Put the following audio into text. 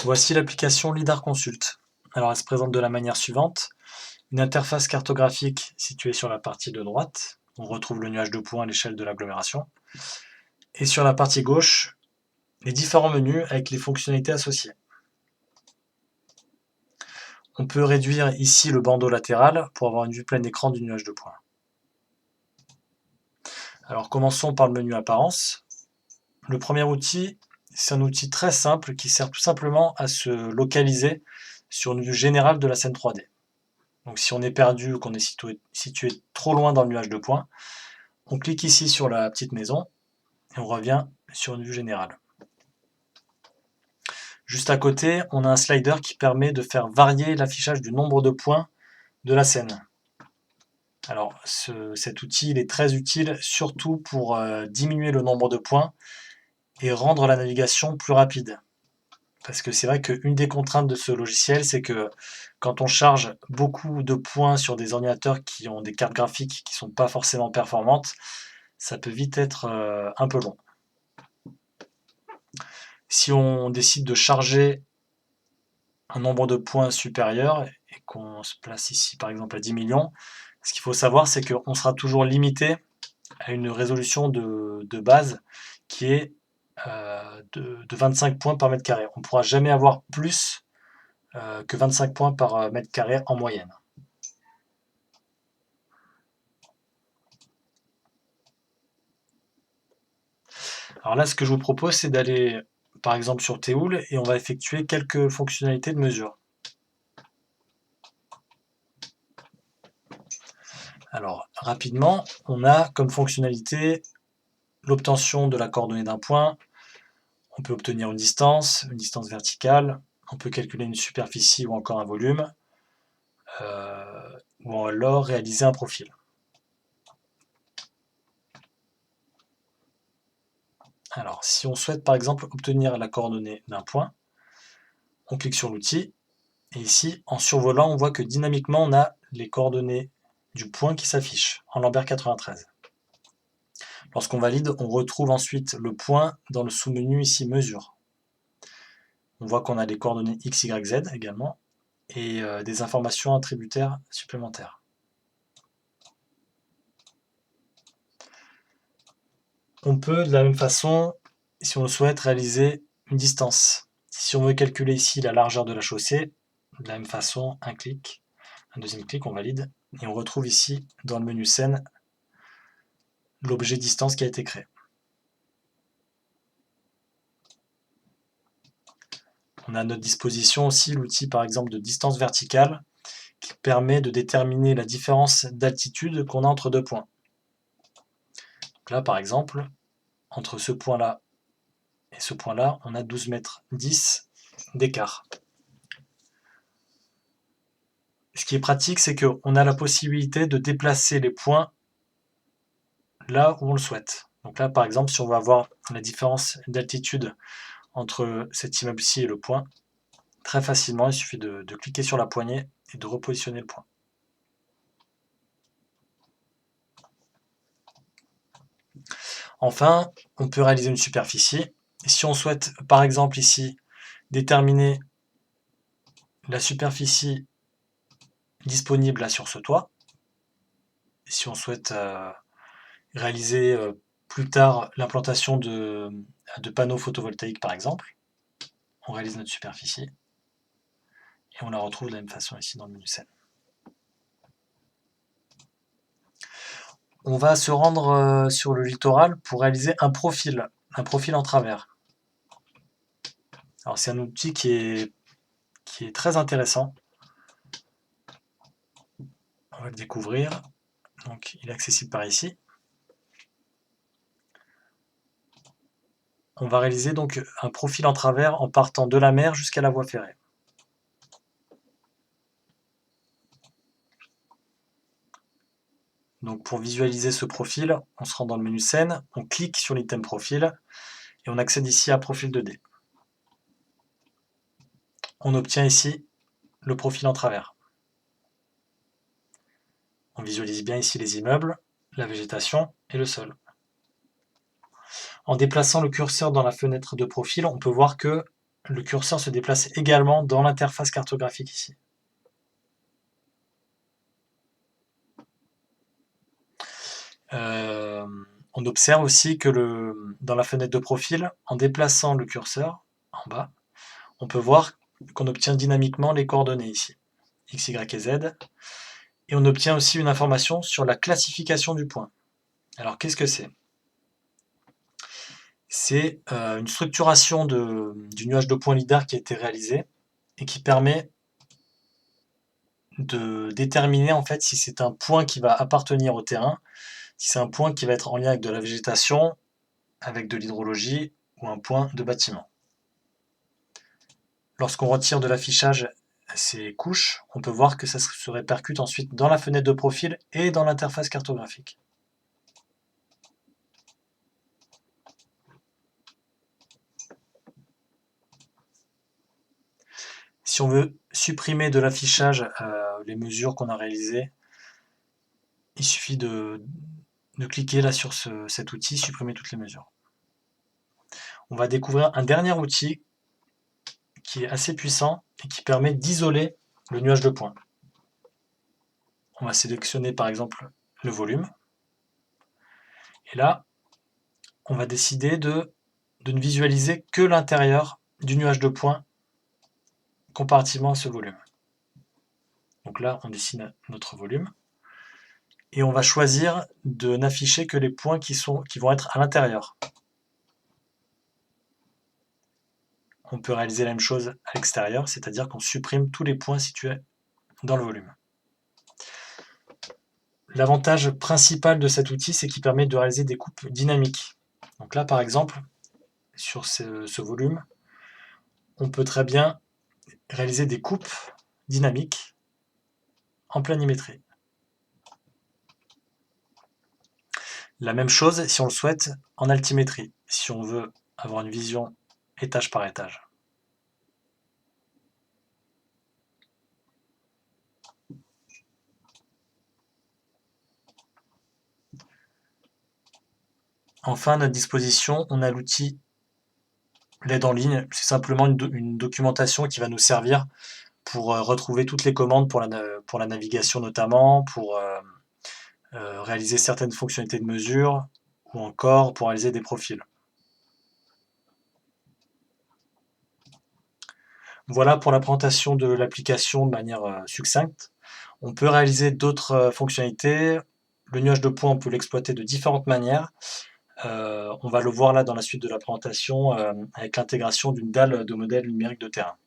Voici l'application LiDAR Consult. Alors elle se présente de la manière suivante. Une interface cartographique située sur la partie de droite. On retrouve le nuage de points à l'échelle de l'agglomération. Et sur la partie gauche, les différents menus avec les fonctionnalités associées. On peut réduire ici le bandeau latéral pour avoir une vue plein écran du nuage de points. Alors commençons par le menu apparence. Le premier outil, c'est un outil très simple qui sert tout simplement à se localiser sur une vue générale de la scène 3D. Donc si on est perdu ou qu'on est situé trop loin dans le nuage de points, on clique ici sur la petite maison et on revient sur une vue générale. Juste à côté, on a un slider qui permet de faire varier l'affichage du nombre de points de la scène. Alors cet outil il est très utile surtout pour diminuer le nombre de points et rendre la navigation plus rapide. Parce que c'est vrai qu'une des contraintes de ce logiciel, c'est que quand on charge beaucoup de points sur des ordinateurs qui ont des cartes graphiques qui ne sont pas forcément performantes, ça peut vite être un peu long. Si on décide de charger un nombre de points supérieur et qu'on se place ici par exemple à 10 millions, ce qu'il faut savoir c'est qu'on sera toujours limité à une résolution de base qui est de 25 points par mètre carré. On ne pourra jamais avoir plus que 25 points par mètre carré en moyenne. Alors là, ce que je vous propose, c'est d'aller par exemple sur Théoul et on va effectuer quelques fonctionnalités de mesure. Alors rapidement, on a comme fonctionnalité l'obtention de la coordonnée d'un point. On peut obtenir une distance verticale, on peut calculer une superficie ou encore un volume, ou alors réaliser un profil. Alors, si on souhaite par exemple obtenir la coordonnée d'un point, on clique sur l'outil, et ici, en survolant, on voit que dynamiquement, on a les coordonnées du point qui s'affichent en Lambert 93. Lorsqu'on valide, on retrouve ensuite le point dans le sous-menu ici Mesure. On voit qu'on a les coordonnées X, Y, Z également, et des informations attributaires supplémentaires. On peut de la même façon, si on le souhaite, réaliser une distance. Si on veut calculer ici la largeur de la chaussée, de la même façon, un clic, un deuxième clic, on valide, et on retrouve ici, dans le menu scène, l'objet distance qui a été créé. On a à notre disposition aussi l'outil par exemple de distance verticale qui permet de déterminer la différence d'altitude qu'on a entre deux points. Donc là par exemple, entre ce point-là et ce point-là, on a 12 mètres 10 d'écart. Ce qui est pratique, c'est qu'on a la possibilité de déplacer les points là où on le souhaite. Donc là, par exemple, si on veut avoir la différence d'altitude entre cet immeuble-ci et le point, très facilement, il suffit de cliquer sur la poignée et de repositionner le point. Enfin, on peut réaliser une superficie. Et si on souhaite, par exemple ici, déterminer la superficie disponible là sur ce toit, et si on souhaite réaliser plus tard l'implantation de panneaux photovoltaïques par exemple, on réalise notre superficie et on la retrouve de la même façon ici dans le menu scène. On va se rendre sur le littoral pour réaliser un profil en travers. Alors c'est un outil qui est très intéressant. On va le découvrir. Donc il est accessible par ici. On va réaliser donc un profil en travers en partant de la mer jusqu'à la voie ferrée. Donc pour visualiser ce profil, on se rend dans le menu scène, on clique sur l'item profil et on accède ici à profil 2D. On obtient ici le profil en travers. On visualise bien ici les immeubles, la végétation et le sol. En déplaçant le curseur dans la fenêtre de profil, on peut voir que le curseur se déplace également dans l'interface cartographique ici. On observe aussi que dans la fenêtre de profil, en déplaçant le curseur en bas, on peut voir qu'on obtient dynamiquement les coordonnées ici, x, y et z, et on obtient aussi une information sur la classification du point. Alors qu'est-ce que c'est? C'est une structuration du nuage de points lidar qui a été réalisé et qui permet de déterminer en fait si c'est un point qui va appartenir au terrain, si c'est un point qui va être en lien avec de la végétation, avec de l'hydrologie ou un point de bâtiment. Lorsqu'on retire de l'affichage ces couches, on peut voir que ça se répercute ensuite dans la fenêtre de profil et dans l'interface cartographique. Si on veut supprimer de l'affichage les mesures qu'on a réalisées, il suffit de cliquer là sur cet outil, supprimer toutes les mesures. On va découvrir un dernier outil qui est assez puissant et qui permet d'isoler le nuage de points. On va sélectionner par exemple le volume. Et là, on va décider de ne visualiser que l'intérieur du nuage de points comparativement à ce volume. Donc là, on dessine notre volume. Et on va choisir de n'afficher que les points qui vont être à l'intérieur. On peut réaliser la même chose à l'extérieur, c'est-à-dire qu'on supprime tous les points situés dans le volume. L'avantage principal de cet outil, c'est qu'il permet de réaliser des coupes dynamiques. Donc là, par exemple, sur ce volume, on peut très bien réaliser des coupes dynamiques en planimétrie. La même chose si on le souhaite en altimétrie, si on veut avoir une vision étage par étage. Enfin, à notre disposition, on a l'outil l'aide en ligne. C'est simplement une documentation qui va nous servir pour retrouver toutes les commandes pour la navigation notamment, pour réaliser certaines fonctionnalités de mesure, ou encore pour réaliser des profils. Voilà pour la présentation de l'application de manière succincte. On peut réaliser d'autres fonctionnalités. Le nuage de points, on peut l'exploiter de différentes manières. On va le voir là dans la suite de la présentation avec l'intégration d'une dalle de modèle numérique de terrain.